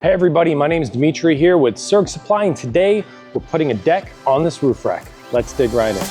Hey everybody, my name is Dimitri here with Serg Supply, and today we're putting a deck on this roof rack. Let's dig right in.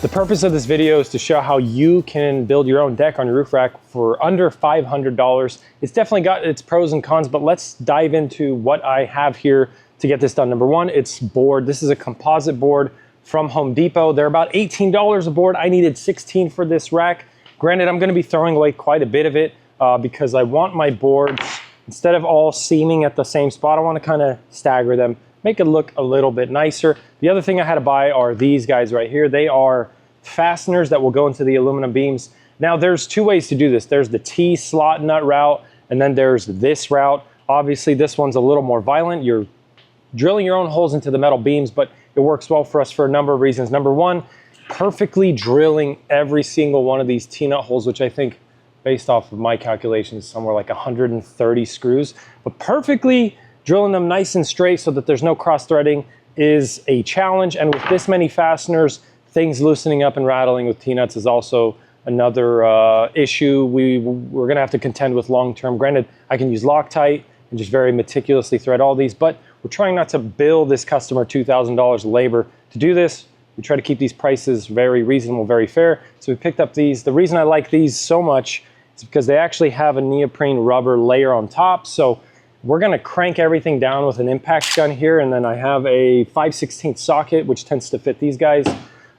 The purpose of this video is to show how you can build your own deck on your roof rack for under $500. It's definitely got its pros and cons, but let's dive into what I have here to get this done. Number one, it's board. This is a composite board from Home Depot. They're about $18 a board. I needed 16 for this rack. Granted, I'm gonna be throwing away quite a bit of it because I want my boards, instead of all seaming at the same spot, I wanna kinda stagger them, make it look a little bit nicer. The other thing I had to buy are these guys right here. They are fasteners that will go into the aluminum beams. Now there's two ways to do this. There's the T slot nut route, and then there's this route. Obviously this one's a little more violent. You're drilling your own holes into the metal beams, but it works well for us for a number of reasons. Number one, perfectly drilling every single one of these T-nut holes, which I think based off of my calculations, somewhere like 130 screws, but perfectly drilling them nice and straight so that there's no cross threading is a challenge. And with this many fasteners, things loosening up and rattling with T-nuts is also another issue we're gonna have to contend with long term. Granted, I can use Loctite and just very meticulously thread all these, but we're trying not to bill this customer $2,000 labor to do this. We try to keep these prices very reasonable, very fair. So we picked up these. The reason I like these so much is because they actually have a neoprene rubber layer on top. So we're gonna crank everything down with an impact gun here, and then I have a 5/16 socket, which tends to fit these guys.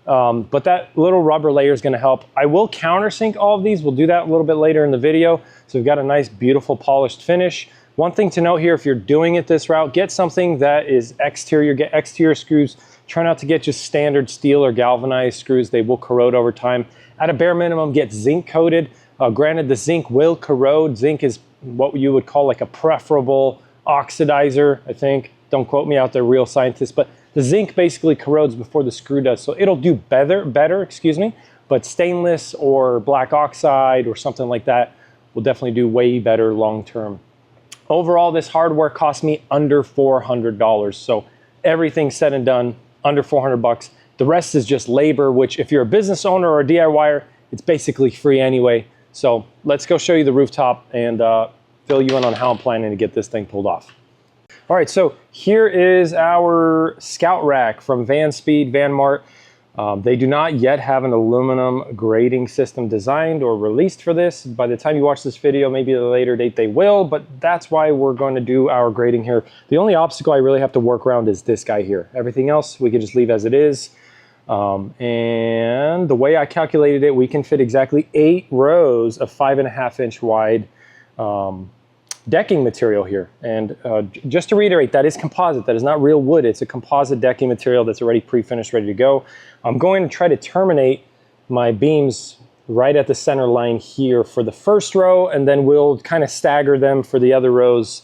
But that little rubber layer is going to help. I will countersink all of these. We'll do that a little bit later in the video. So we've got a nice, beautiful, polished finish. One thing to note here, if you're doing it this route, get something that is exterior. Get exterior screws. Try not to get just standard steel or galvanized screws. They will corrode over time. At a bare minimum, get zinc coated. Granted, the zinc will corrode. Zinc is what you would call like a preferable oxidizer, I think. Don't quote me out there, real scientists, but the zinc basically corrodes before the screw does, so it'll do better, but stainless or black oxide or something like that will definitely do way better long term. Overall, this hardware cost me under $400, so everything said and done, under 400 bucks. The rest is just labor, which if you're a business owner or a DIYer, it's basically free anyway. So let's go show you the rooftop and fill you in on how I'm planning to get this thing pulled off. All right, so here is our Scout rack from Van Speed, Van Mart. They do not yet have an aluminum grading system designed or released for this. By the time you watch this video, maybe at a later date they will, but that's why we're going to do our grading here. The only obstacle I really have to work around is this guy here. Everything else we can just leave as it is. And the way I calculated it, we can fit exactly 8 rows of 5.5-inch wide decking material here. And just to reiterate, that is composite. That is not real wood. It's a composite decking material that's already pre-finished, ready to go. I'm going to try to terminate my beams right at the center line here for the first row, and then we'll kind of stagger them for the other rows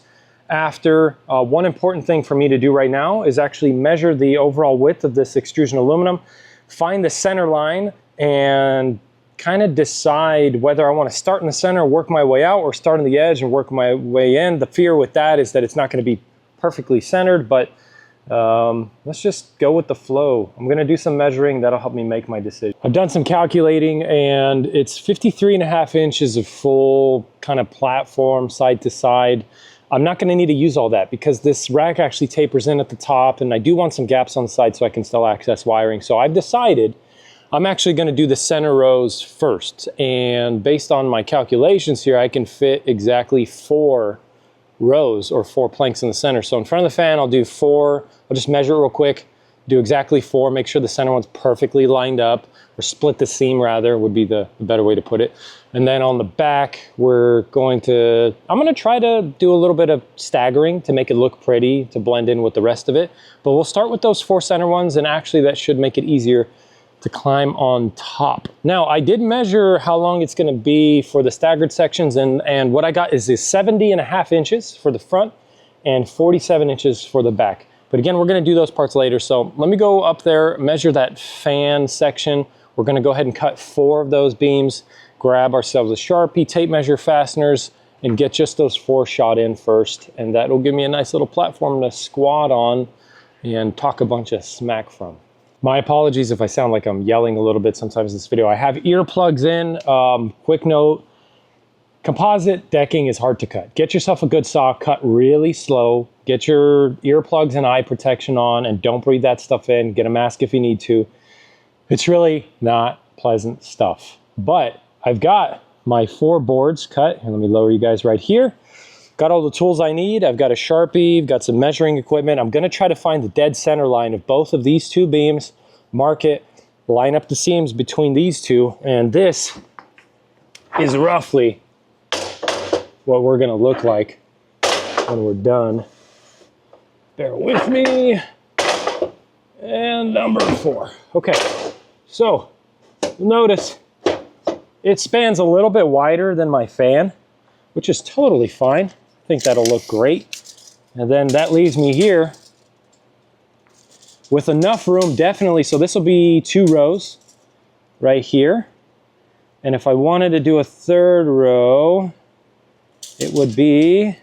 after. One important thing for me to do right now is actually measure the overall width of this extrusion aluminum, find the center line, and kind of decide whether I want to start in the center, work my way out, or start on the edge and work my way in. The fear with that is that it's not going to be perfectly centered, but let's just go with the flow. I'm going to do some measuring. That'll help me make my decision. I've done some calculating, and it's 53.5 inches of full kind of platform side to side. I'm not going to need to use all that because this rack actually tapers in at the top, and I do want some gaps on the side so I can still access wiring. So I've decided I'm actually going to do the center rows first, and based on my calculations here, I can fit exactly 4 rows or 4 planks in the center. So in front of the fan, I'll do 4. I'll just measure it real quick, do exactly 4, make sure the center one's perfectly lined up, or split the seam rather would be the better way to put it. And then on the back, I'm going to try to do a little bit of staggering to make it look pretty, to blend in with the rest of it. But we'll start with those 4 center ones, and actually that should make it easier to climb on top. Now, I did measure how long it's gonna be for the staggered sections, and what I got is 70.5 inches for the front and 47 inches for the back. But again, we're gonna do those parts later. So let me go up there, measure that fan section. We're gonna go ahead and cut 4 of those beams, grab ourselves a Sharpie, tape measure, fasteners, and get just those 4 shot in first, and that'll give me a nice little platform to squat on and talk a bunch of smack from. My apologies if I sound like I'm yelling a little bit sometimes in this video. I have earplugs in. Quick note, composite decking is hard to cut. Get yourself a good saw, cut really slow, get your earplugs and eye protection on, and don't breathe that stuff in. Get a mask if you need to. It's really not pleasant stuff. But I've got my 4 boards cut, and let me lower you guys right here. Got all the tools I need. I've got a Sharpie, I've got some measuring equipment. I'm gonna try to find the dead center line of both of these 2 beams, mark it, line up the seams between these 2, and this is roughly what we're gonna look like when we're done. Bear with me. And number 4. Okay, so you'll notice it spans a little bit wider than my fan, which is totally fine. I think that'll look great. And then that leaves me here with enough room, definitely. So this will be 2 rows right here. And if I wanted to do a 3rd row, it would be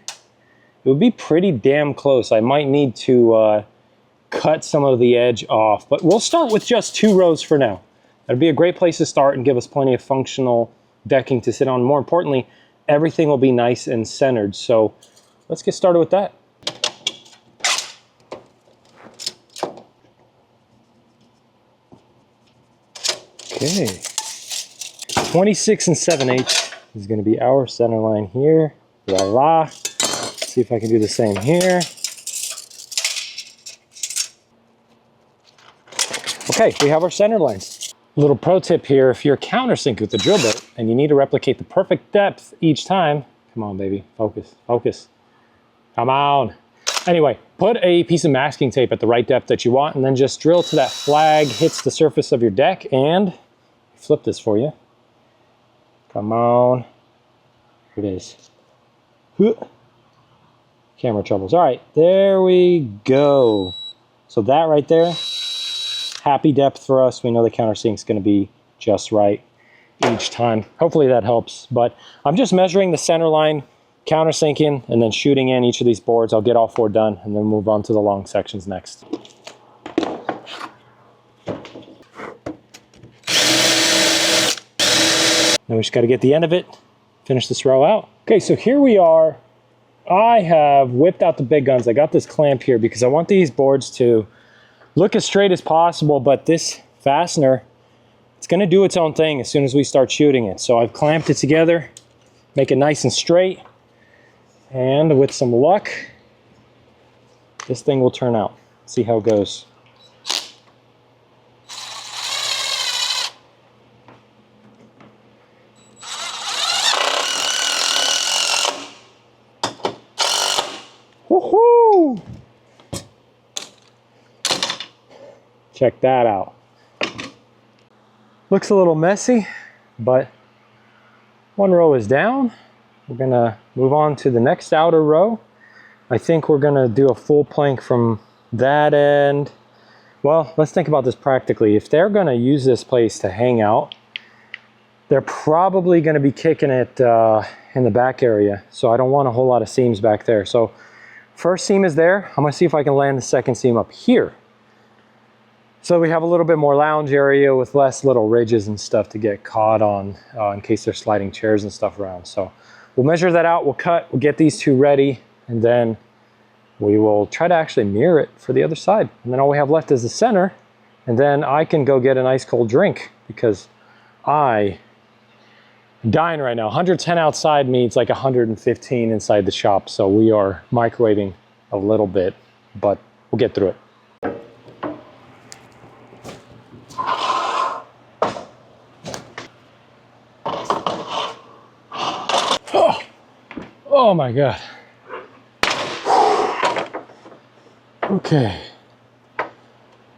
pretty damn close. I might need to cut some of the edge off, but we'll start with just 2 rows for now. That'd be a great place to start and give us plenty of functional decking to sit on. More importantly, everything will be nice and centered. So let's get started with that. Okay, 26 7/8 is going to be our center line here. Voila. Let's see if I can do the same here. Okay, we have our center lines. Little pro tip here, if you're countersink with the drill bit and you need to replicate the perfect depth each time, come on baby, focus, focus, come on. Anyway, put a piece of masking tape at the right depth that you want and then just drill till that flag hits the surface of your deck, and flip this for you. Come on, here it is. Camera troubles. All right, there we go. So that right there, happy depth for us. We know the countersink's going to be just right each time. Hopefully that helps. But I'm just measuring the center line, countersinking, and then shooting in each of these boards. I'll get all 4 done and then move on to the long sections next. Now we just got to get the end of it, finish this row out. Okay, so here we are. I have whipped out the big guns. I got this clamp here because I want these boards to look as straight as possible, but this fastener, it's going to do its own thing as soon as we start shooting it. So I've clamped it together, make it nice and straight, and with some luck, this thing will turn out. See how it goes. Woohoo! Check that out. Looks a little messy, but 1 row is down. We're gonna move on to the next outer row. I think we're gonna do a full plank from that end. Well, let's think about this practically. If they're gonna use this place to hang out, they're probably gonna be kicking it in the back area. So I don't want a whole lot of seams back there. So first seam is there. I'm gonna see if I can land the second seam up here. So we have a little bit more lounge area with less little ridges and stuff to get caught on in case they're sliding chairs and stuff around. So we'll measure that out, we'll cut, we'll get these 2 ready, and then we will try to actually mirror it for the other side. And then all we have left is the center, and then I can go get an ice cold drink because I'm dying right now. 110 outside means like 115 inside the shop. So we are microwaving a little bit, but we'll get through it. Oh my God. Okay.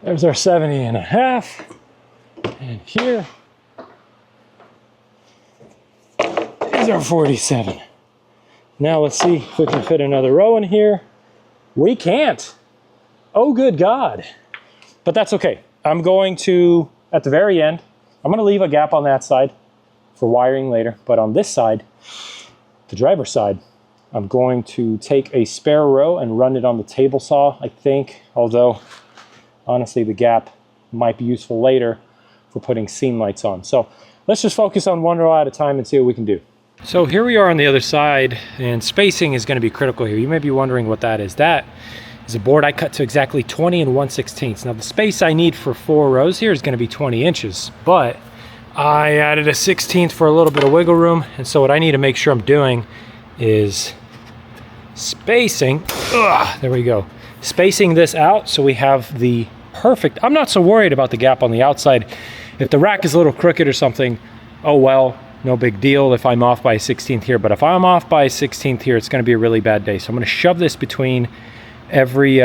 There's our 70.5. And here is our 47. Now let's see if we can fit another row in here. We can't. Oh, good God. But that's okay. I'm going to, at the very end, I'm going to leave a gap on that side for wiring later. But on this side, the driver's side. I'm going to take a spare row and run it on the table saw, I think, although honestly the gap might be useful later for putting seam lights on. So let's just focus on one row at a time and see what we can do. So here we are on the other side, and spacing is going to be critical here. You may be wondering what that is. That is a board I cut to exactly 20 and 1/16. Now the space I need for 4 rows here is going to be 20 inches, but I added a 16th for a little bit of wiggle room, and so what I need to make sure I'm doing is spacing, there we go, spacing this out so we have the perfect, I'm not so worried about the gap on the outside. If the rack is a little crooked or something, oh well, no big deal if I'm off by a 16th here, but if I'm off by a 16th here, it's going to be a really bad day. So I'm going to shove this between every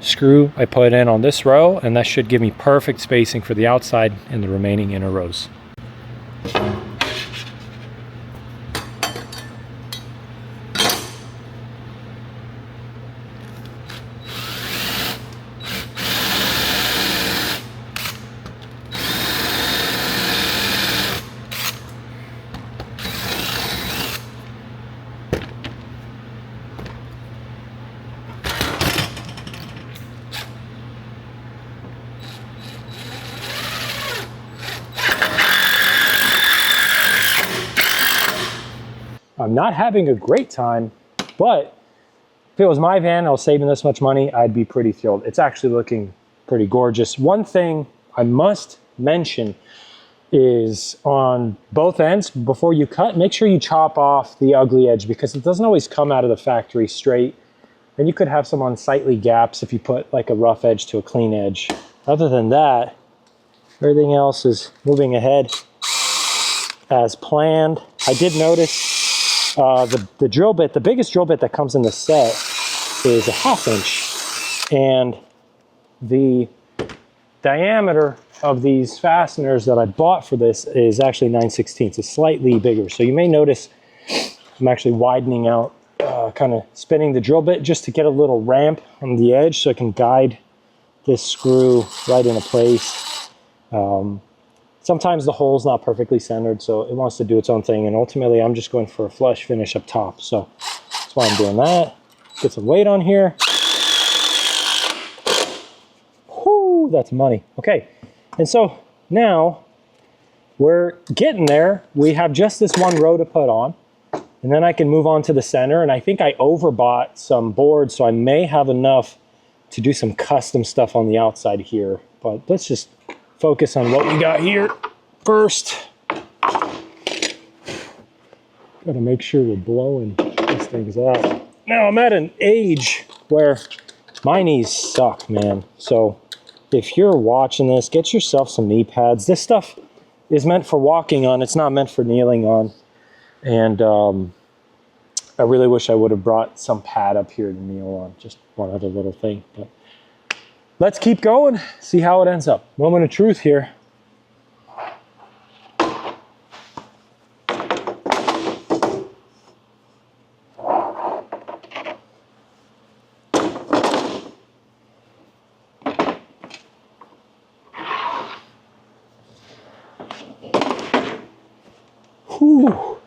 screw I put in on this row, and that should give me perfect spacing for the outside and the remaining inner rows. I'm not having a great time, but if it was my van, I was saving this much money, I'd be pretty thrilled. It's actually looking pretty gorgeous. One thing I must mention is on both ends, before you cut, make sure you chop off the ugly edge because it doesn't always come out of the factory straight. And you could have some unsightly gaps if you put like a rough edge to a clean edge. Other than that, everything else is moving ahead as planned. I did notice the drill bit, the biggest drill bit that comes in the set is a 1/2 inch, and the diameter of these fasteners that I bought for this is actually 9/16. It's slightly bigger, so you may notice I'm actually widening out, kind of spinning the drill bit just to get a little ramp on the edge so I can guide this screw right into place. Sometimes the hole's not perfectly centered, so it wants to do its own thing, and ultimately I'm just going for a flush finish up top. So that's why I'm doing that. Get some weight on here. Whoo, that's money. Okay, and so now we're getting there. We have just this one row to put on, and then I can move on to the center, and I think I overbought some boards, so I may have enough to do some custom stuff on the outside here, but let's just focus on what we got here first. Gotta make sure we're blowing these things out. Now I'm at an age where my knees suck, man. So if you're watching this, get yourself some knee pads. This stuff is meant for walking on. It's not meant for kneeling on. And I really wish I would have brought some pad up here to kneel on. Just one other little thing, but let's keep going, see how it ends up. Moment of truth here. Whew.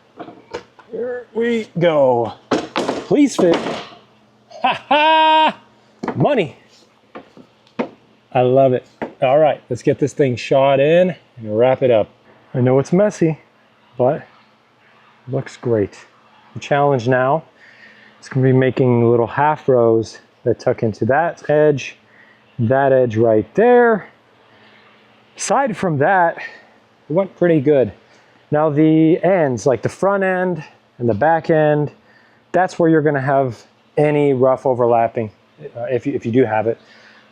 Here we go. Please fit. Ha ha! Money. I love it. All right, let's get this thing shot in and wrap it up. I know it's messy, but it looks great. The challenge now is going to be making little half rows that tuck into that edge right there. Aside from that, it went pretty good. Now the ends, like the front end and the back end, that's where you're going to have any rough overlapping, if you do have it.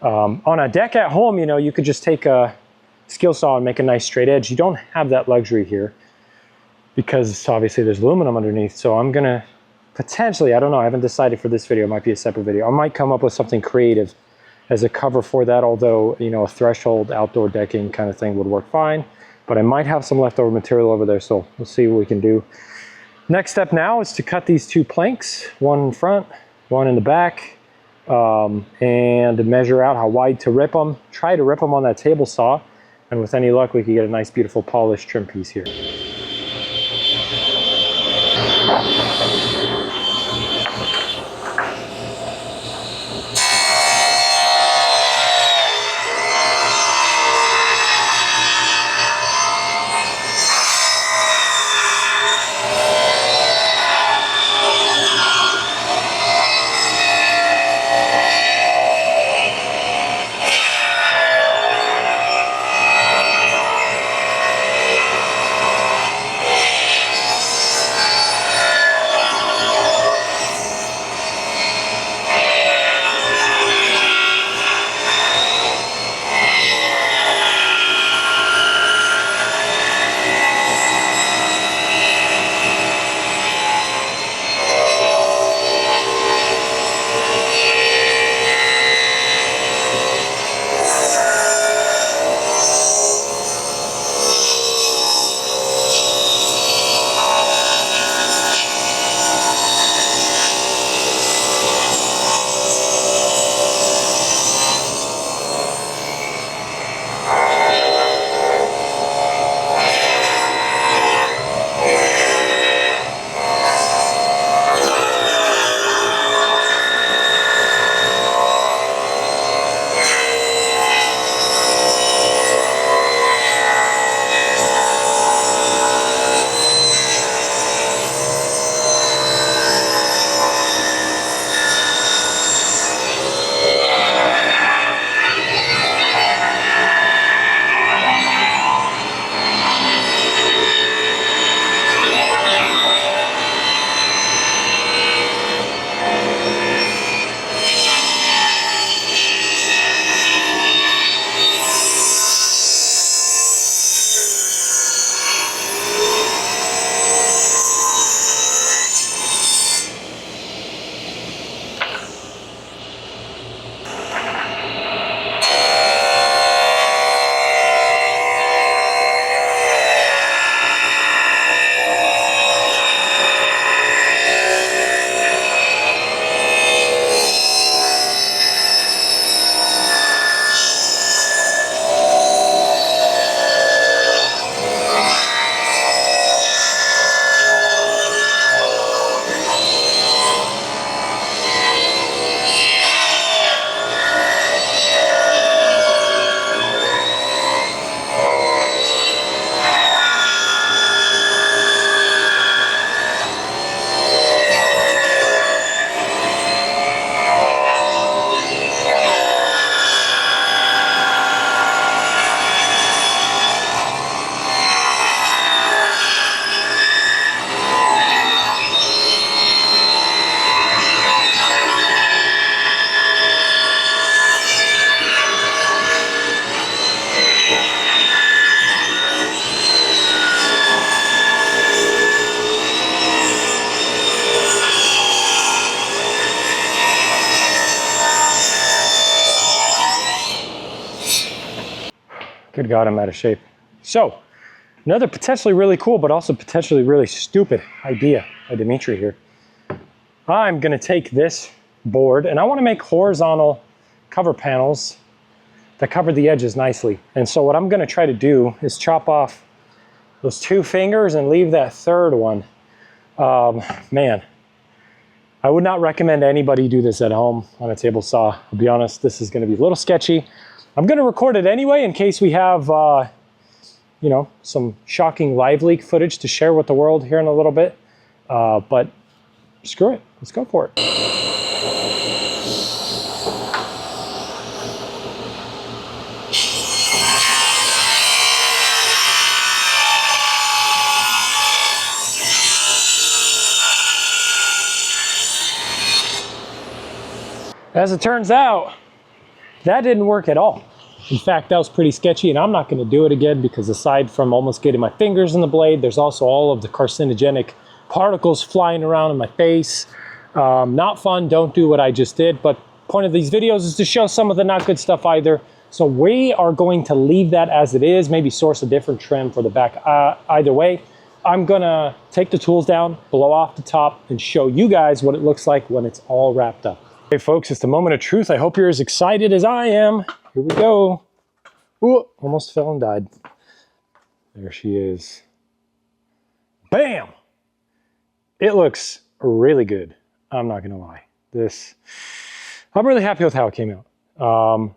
On a deck at home, you know, you could just take a skill saw and make a nice straight edge. You don't have that luxury here because obviously there's aluminum underneath. So I'm gonna potentially, I don't know, I haven't decided for this video, it might be a separate video. I might come up with something creative as a cover for that, although, you know, a threshold outdoor decking kind of thing would work fine. But I might have some leftover material over there, so we'll see what we can do. Next step now is to cut these 2 planks, one in front, one in the back. And measure out how wide to rip them. Try to rip them on that table saw, and with any luck we could get a nice beautiful polished trim piece here. Good God, I'm out of shape. So, another potentially really cool, but also potentially really stupid idea by Dimitri here. I'm gonna take this board and I wanna make horizontal cover panels that cover the edges nicely. And so what I'm gonna try to do is chop off those 2 fingers and leave that 3rd one. Man, I would not recommend anybody do this at home on a table saw. I'll be honest, this is gonna be a little sketchy. I'm gonna record it anyway in case we have, you know, some shocking live leak footage to share with the world here in a little bit. But screw it, let's go for it. As it turns out, that didn't work at all. In fact, that was pretty sketchy, and I'm not going to do it again because aside from almost getting my fingers in the blade, there's also all of the carcinogenic particles flying around in my face. Not fun, don't do what I just did, but point of these videos is to show some of the not good stuff either. So we are going to leave that as it is, maybe source a different trim for the back. Either way, I'm gonna take the tools down, blow off the top, and show you guys what it looks like when it's all wrapped up. Hey folks, it's the moment of truth. I hope you're as excited as I am. Here we go. Ooh, almost fell and died. There she is. Bam! It looks really good. I'm not gonna lie. I'm really happy with how it came out.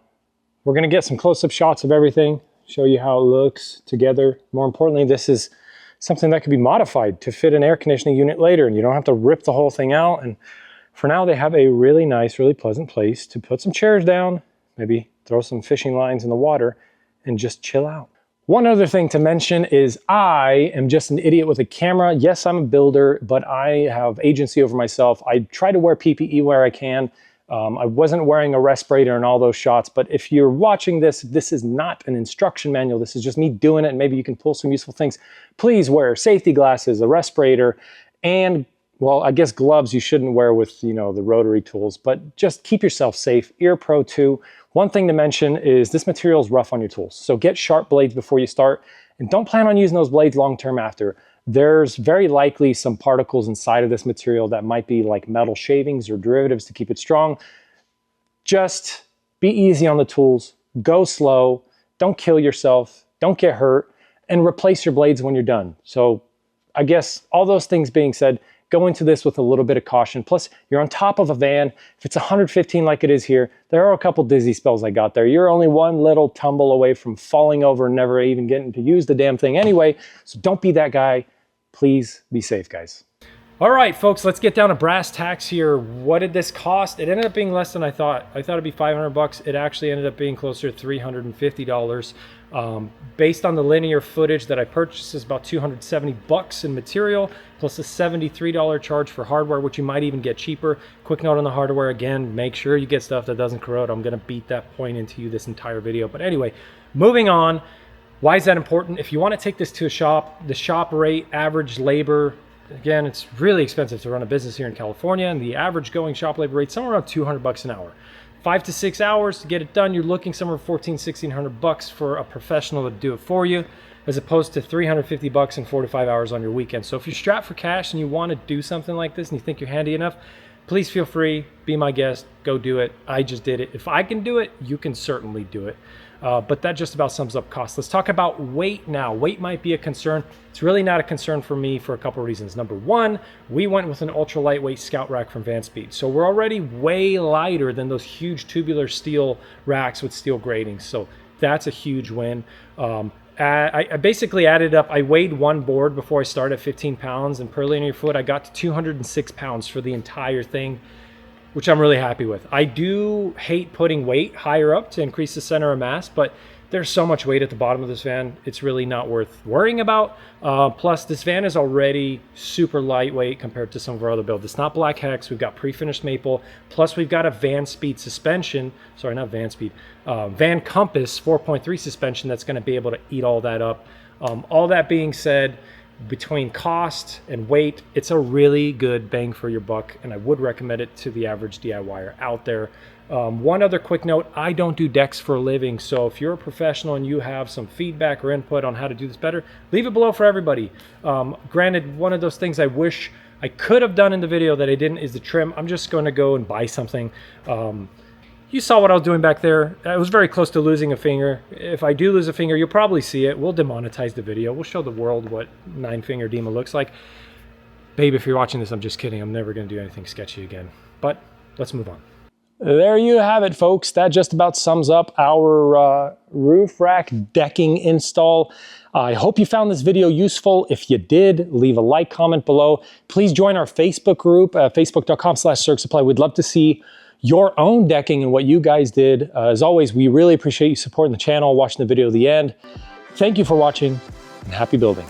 We're gonna get some close-up shots of everything, show you how it looks together. More importantly, this is something that could be modified to fit an air conditioning unit later, and you don't have to rip the whole thing out. And for now, they have a really nice, really pleasant place to put some chairs down, maybe throw some fishing lines in the water, and just chill out. One other thing to mention is I am just an idiot with a camera. Yes, I'm a builder, but I have agency over myself. I try to wear PPE where I can. I wasn't wearing a respirator in all those shots, but if you're watching this, this is not an instruction manual. This is just me doing it, and maybe you can pull some useful things. Please wear safety glasses, a respirator, and well, I guess gloves you shouldn't wear with, you know, the rotary tools, but just keep yourself safe. Ear Pro 2. One thing to mention is this material is rough on your tools. So get sharp blades before you start, and don't plan on using those blades long-term after. There's very likely some particles inside of this material that might be like metal shavings or derivatives to keep it strong. Just be easy on the tools, go slow, don't kill yourself, don't get hurt, and replace your blades when you're done. So I guess all those things being said, go into this with a little bit of caution. Plus, you're on top of a van. If it's 115 like it is here, there are a couple dizzy spells I got there. You're only one little tumble away from falling over and never even getting to use the damn thing anyway. So don't be that guy. Please be safe, guys. All right, folks, let's get down to brass tacks here. What did this cost? It ended up being less than I thought. I thought it'd be 500 bucks. It actually ended up being closer to $350. Based on the linear footage that I purchased, is about 270 bucks in material, plus a $73 charge for hardware, which you might even get cheaper. Quick note on the hardware, again, make sure you get stuff that doesn't corrode. I'm gonna beat that point into you this entire video. But anyway, moving on. Why is that important? If you wanna take this to a shop, the shop rate, average labor, again, it's really expensive to run a business here in California, and the average going shop labor rate somewhere around 200 bucks an hour. 5 to 6 hours to get it done, you're looking somewhere 1,400–1,600 bucks for a professional to do it for you, as opposed to 350 bucks in 4 to 5 hours on your weekend. So if you're strapped for cash and you want to do something like this and you think you're handy enough, please feel free, be my guest, go do it. I just did it. If I can do it, you can certainly do it. But that just about sums up cost. Let's talk about weight now. Weight might be a concern. It's really not a concern for me for a couple of reasons. Number one, we went with an ultra lightweight Scout rack from Van Speed. So we're already way lighter than those huge tubular steel racks with steel gratings. So that's a huge win. I basically added up, I weighed one board before I started at 15 pounds, and per linear foot, I got to 206 pounds for the entire thing, which I'm really happy with. I do hate putting weight higher up to increase the center of mass, but there's so much weight at the bottom of this van, it's really not worth worrying about. Plus, this van is already super lightweight compared to some of our other builds. It's not Black Hex, we've got pre-finished maple, plus we've got a Van Speed suspension, sorry, not Van Speed, Van Compass 4.3 suspension that's gonna be able to eat all that up. All that being said, between cost and weight, it's a really good bang for your buck, and I would recommend it to the average DIYer out there. One other quick note, I don't do decks for a living, so if you're a professional and you have some feedback or input on how to do this better, leave it below for everybody. Granted, one of those things I wish I could have done in the video that I didn't is the trim. I'm just going to go and buy something. You saw what I was doing back there. I was very close to losing a finger. If I do lose a finger, you'll probably see it. We'll demonetize the video. We'll show the world what 9-finger demon looks like. Babe, if you're watching this, I'm just kidding. I'm never going to do anything sketchy again. But let's move on. There you have it, folks. That just about sums up our roof rack decking install. I hope you found this video useful. If you did, leave a like, comment below. Please join our Facebook group, facebook.com/Serg Supply. We'd love to see your own decking and what you guys did. As always, we really appreciate you supporting the channel, watching the video to the end. Thank you for watching, and happy building.